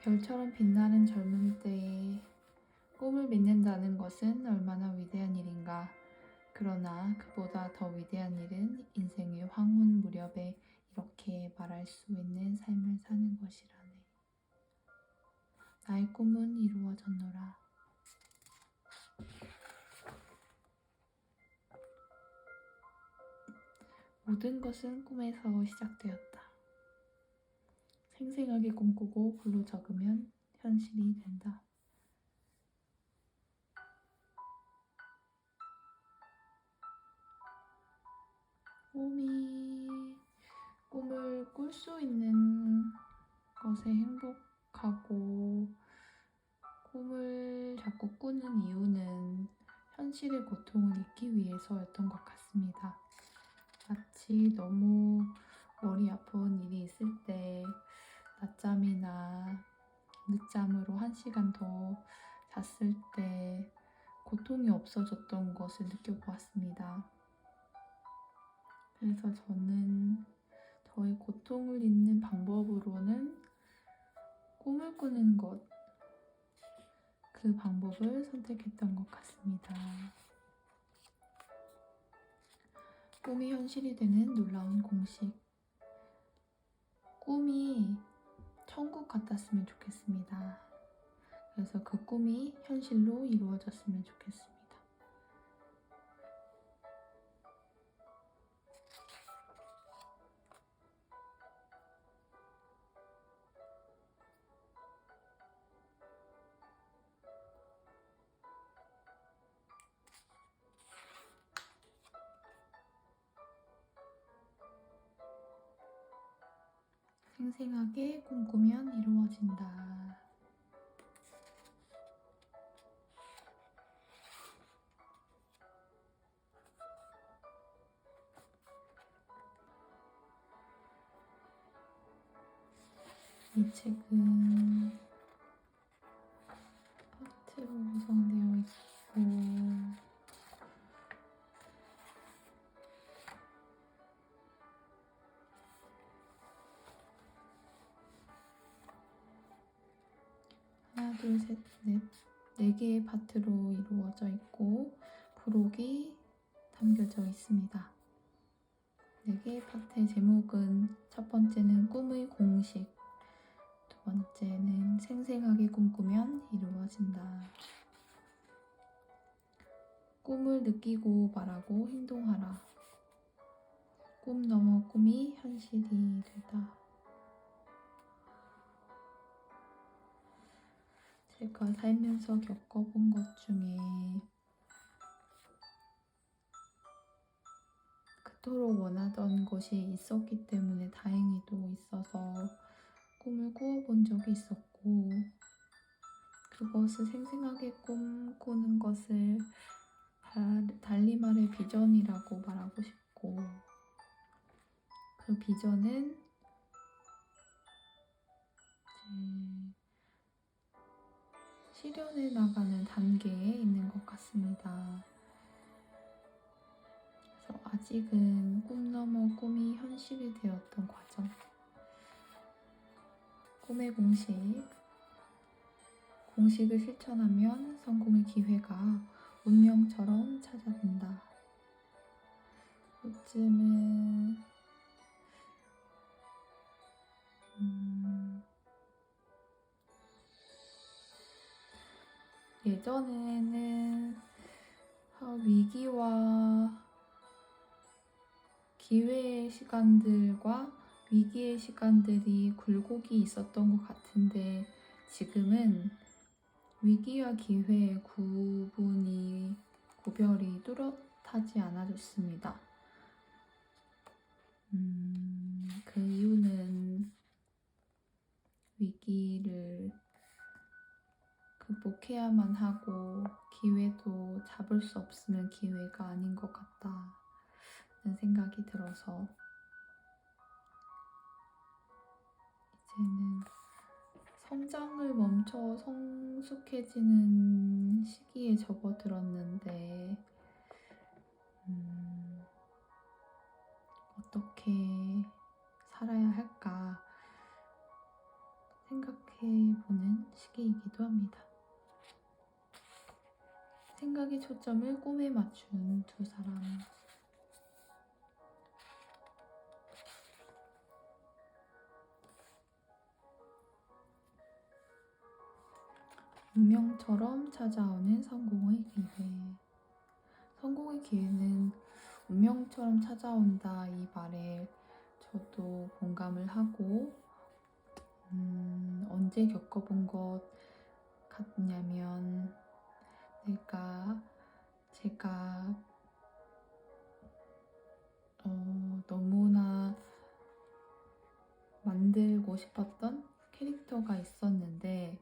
별처럼 빛나는 젊은 때에 꿈을 믿는다는 것은 얼마나 위대한 일인가. 그러나 그보다 더 위대한 일은 인생의 황혼 무렵에 이렇게 말할 수 있는 삶을 사는 것이라네. 나의 꿈은 이루어졌노라. 모든 것은 꿈에서 시작되었다. 생생하게 꿈꾸고 글로 적으면 현실이 된다. 꿈을 꿀 수 있는 것에 행복하고 꿈을 자꾸 꾸는 이유는 현실의 고통을 잊기 위해서였던 것 같습니다. 마치 너무 머리 아픈 일이 있을 때 낮잠이나 늦잠으로 1시간 더 잤을 때 고통이 없어졌던 것을 느껴보았습니다. 그래서 저는 저의 고통을 잊는 방법으로는 꿈을 꾸는 것, 그 방법을 선택했던 것 같습니다. 꿈이 현실이 되는 놀라운 공식. 꿈이 천국 같았으면 좋겠습니다. 그래서 그 꿈이 현실로 이루어졌으면 좋겠습니다. 생생하게 꿈꾸면 이루어진다. 이 책은 파트로 구성되어 있고 하나, 둘, 셋, 넷, 4개의 파트로 이루어져 있고 부록이 담겨져 있습니다. 4개의 파트의 제목은 첫 번째는 꿈의 공식, 두 번째는 생생하게 꿈꾸면 이루어진다. 꿈을 느끼고 말하고 행동하라. 꿈 넘어 꿈이 현실이 되다. 제가 살면서 겪어본 것 중에 그토록 원하던 것이 있었기 때문에 다행히도 있어서 꿈을 꾸어본 적이 있었고, 그것을 생생하게 꿈꾸는 것을 달리 말해 비전이라고 말하고 싶고, 그 비전은 실현해 나가는 단계에 있는 것 같습니다. 그래서 아직은 꿈 넘어 꿈이 현실이 되었던 과정. 꿈의 공식을 실천하면 성공의 기회가 운명처럼 찾아든다. 요즘은 예전에는 위기와 기회의 시간들과 위기의 시간들이 굴곡이 있었던 것 같은데 지금은 위기와 기회의 구별이 뚜렷하지 않아졌습니다. 그 이유는 위기를 극복해야만 하고 기회도 잡을 수 없으면 기회가 아닌 것 같다는 생각이 들어서 이제는 성장을 멈춰 성숙해지는 시기에 접어들었는데 어떻게 살아야 할까 생각해 생각해보는 시기이기도 합니다. 생각의 초점을 꿈에 맞춘 두 사람. 운명처럼 찾아오는 성공의 기회. 성공의 기회는 운명처럼 찾아온다 이 말에 저도 공감을 하고 언제 겪어본 것 같냐면 제가 너무나 만들고 싶었던 캐릭터가 있었는데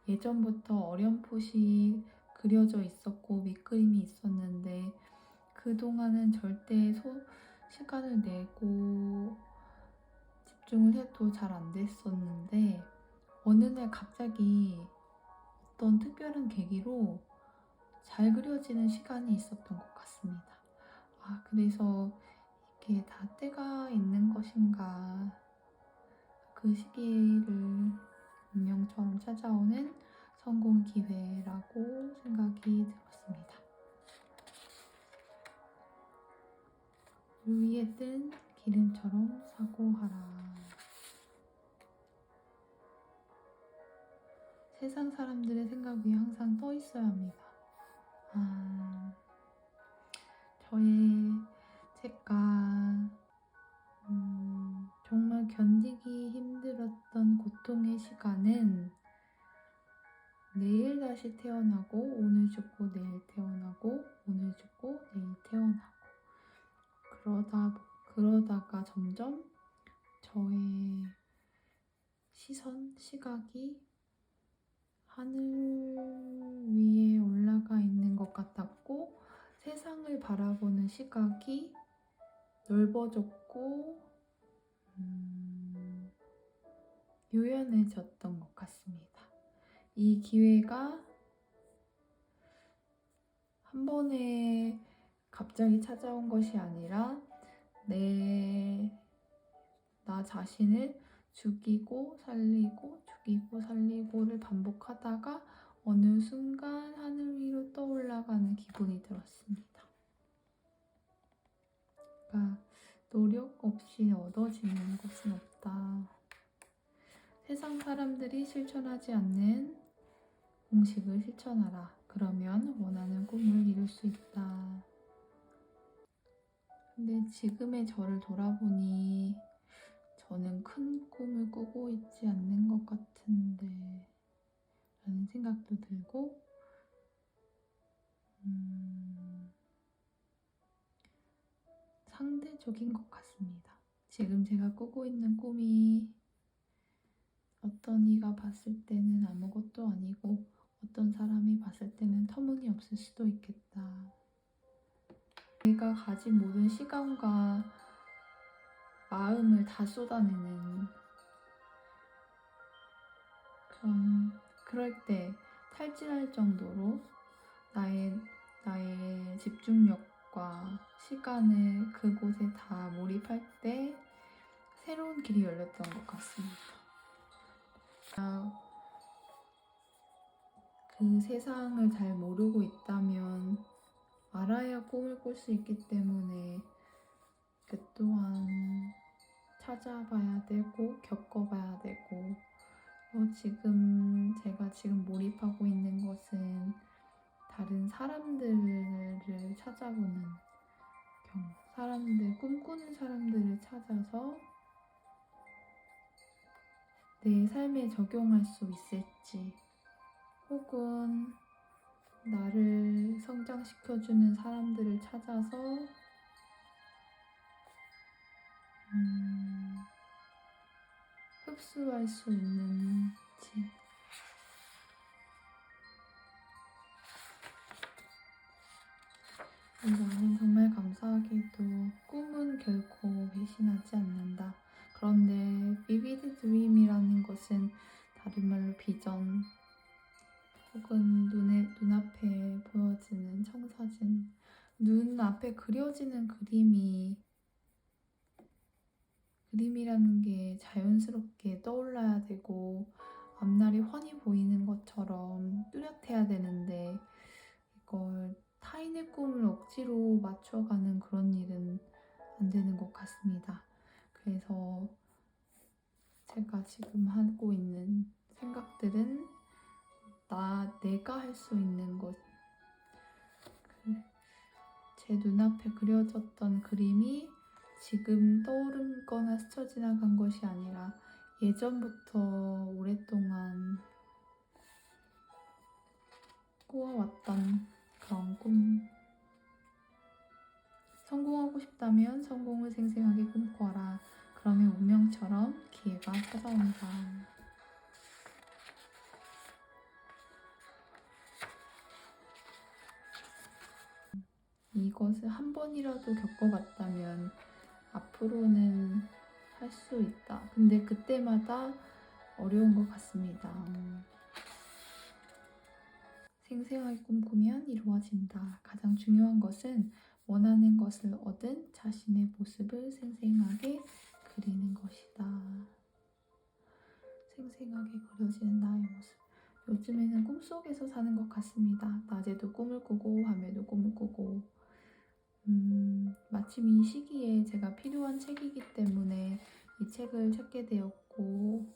예전부터 어렴풋이 그려져 있었고 밑그림이 있었는데 그동안은 절대 시간을 내고 집중을 해도 잘 안 됐었는데 어느 날 갑자기 어떤 특별한 계기로 잘 그려지는 시간이 있었던 것 같습니다. 그래서 이게 다 때가 있는 것인가, 그 시기를 운명처럼 찾아오는 성공 기회라고 생각이 들었습니다. 물 위에 뜬 기름처럼 사고하라. 세상 사람들의 생각 위에 항상 떠 있어야 합니다. 제가 정말 견디기 힘들었던 고통의 시간은 내일 다시 태어나고 오늘 죽고 내일 태어나고 오늘 죽고 내일 태어나고 그러다가 점점 저의 시각이 하늘 위에 올라가 있는 것 같았고 세상을 바라보는 시각이 넓어졌고 유연해졌던 것 같습니다. 이 기회가 한 번에 갑자기 찾아온 것이 아니라 나 자신을 죽이고 살리고를 반복하다가 어느 순간 하늘 위로 떠올라가는 기분이 들었습니다. 그러니까 노력 없이 얻어지는 것은 없다. 세상 사람들이 실천하지 않는 공식을 실천하라. 그러면 원하는 꿈을 이룰 수 있다. 근데 지금의 저를 돌아보니 저는 큰 꿈을 꾸고 있지 않는 것 같은데 라는 생각도 들고 상대적인 것 같습니다. 지금 제가 꾸고 있는 꿈이 어떤 이가 봤을 때는 아무것도 아니고 어떤 사람이 봤을 때는 터무니없을 수도 있겠다. 내가 가진 모든 시간과 마음을 다 쏟아내는 그럴 때 탈진할 정도로 나의 집중력과 시간을 그곳에 다 몰입할 때 새로운 길이 열렸던 것 같습니다. 그 세상을 잘 모르고 있다면 알아야 꿈을 꿀 수 있기 때문에 그 또한 찾아봐야 되고 겪어봐야 되고 제가 지금 몰입하고 있는 것은 다른 사람들을 찾아보는 꿈꾸는 사람들을 찾아서 내 삶에 적용할 수 있을지 혹은 나를 성장시켜주는 사람들을 찾아서 흡수할 수 있는지 나는 정말 감사하게도 꿈은 결코 배신하지 않는다. 그런데 vivid dream이라는 것은 다른 말로 비전 혹은 눈앞에 보여지는 청사진, 눈앞에 그려지는 그림이라는 게 자연스럽게 떠올라야 되고 앞날이 훤히 보이는 것처럼 뚜렷해야 되는데 이걸 타인의 꿈을 억지로 맞춰가는 그런 일은 안 되는 것 같습니다. 그래서 제가 지금 하고 있는 생각들은 내가 할 수 있는 것, 제 눈앞에 그려졌던 그림이 지금 떠오르거나 스쳐 지나간 것이 아니라 예전부터 오랫동안 꾸어왔던 그런 꿈. 성공하고 싶다면 성공을 생생하게 꿈꿔라. 그러면 운명처럼 기회가 찾아온다. 이것을 한 번이라도 겪어봤다면 앞으로는 할 수 있다. 근데 그때마다 어려운 것 같습니다. 생생하게 꿈꾸면 이루어진다. 가장 중요한 것은 원하는 것을 얻은 자신의 모습을 생생하게 그리는 것이다. 생생하게 그려지는 나의 모습. 요즘에는 꿈속에서 사는 것 같습니다. 낮에도 꿈을 꾸고 밤에도 꿈을 꾸고 마침 이 시기에 제가 필요한 책이기 때문에 이 책을 찾게 되었고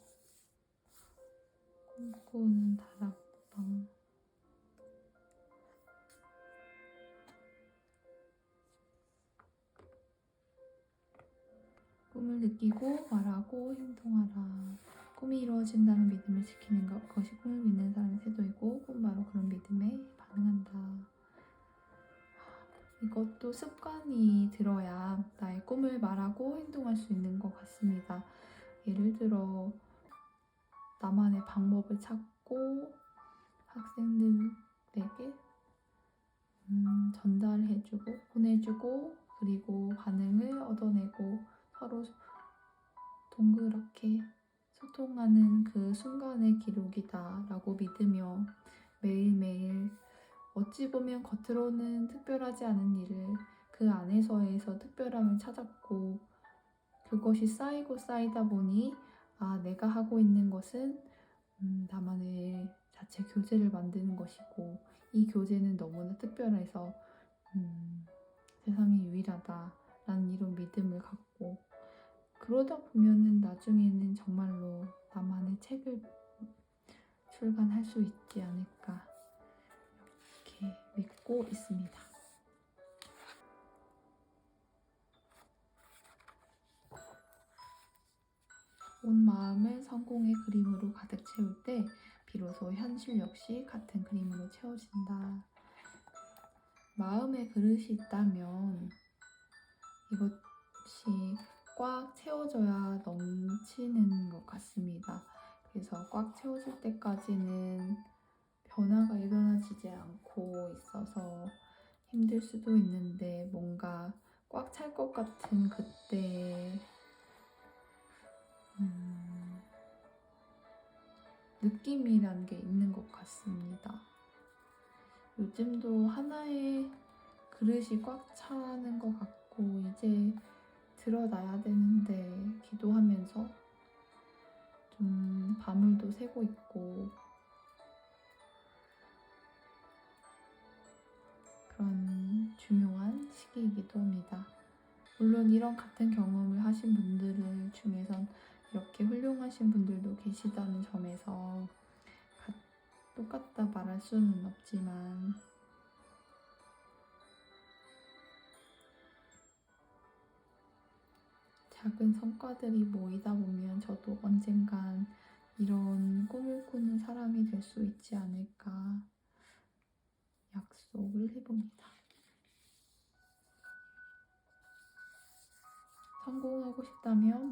꿈꾸는 다락방. 꿈을 느끼고 말하고 행동하라. 꿈이 이루어진다는 믿음을 지키는 것, 그것이 꿈을 믿는 사람의 태도이고 꿈은 바로 그런 믿음에 반응한다. 이것도 습관이 들어야 나의 꿈을 말하고 행동할 수 있는 것 같습니다. 예를 들어 나만의 방법을 찾고 학생들에게 전달해주고 보내주고 그리고 반응을 얻어내고 서로 동그랗게 소통하는 그 순간의 기록이다 라고 믿으며 매일매일 어찌 보면 겉으로는 특별하지 않은 일을 그 안에서에서 특별함을 찾았고 그것이 쌓이고 쌓이다 보니 내가 하고 있는 것은 나만의 자체 교재를 만드는 것이고 이 교재는 너무나 특별해서 세상에 유일하다라는 이런 믿음을 갖고 그러다 보면은 나중에는 정말로 나만의 책을 출간할 수 있지 않을까 이렇게 믿고 있습니다. 온 마음을 성공의 그림으로 가득 채울 때 비로소 현실 역시 같은 그림으로 채워진다. 마음의 그릇이 있다면 이것이 꽉 채워져야 넘치는 것 같습니다. 그래서 꽉 채워질 때까지는 변화가 일어나지 않고 있어서 힘들 수도 있는데 뭔가 꽉 찰 것 같은 그때 느낌이란 게 있는 것 같습니다. 요즘도 하나의 그릇이 꽉 차는 것 같고 이제 드러나야 되는데 기도하면서 좀 밤을도 새고 있고 그런 중요한 시기이기도 합니다. 물론 이런 같은 경험을 하신 분들 중에선 이렇게 훌륭하신 분들도 계시다는 점에서 똑같다 말할 수는 없지만 작은 성과들이 모이다 보면 저도 언젠간 이런 꿈을 꾸는 사람이 될 수 있지 않을까 약속을 해봅니다. 성공하고 싶다면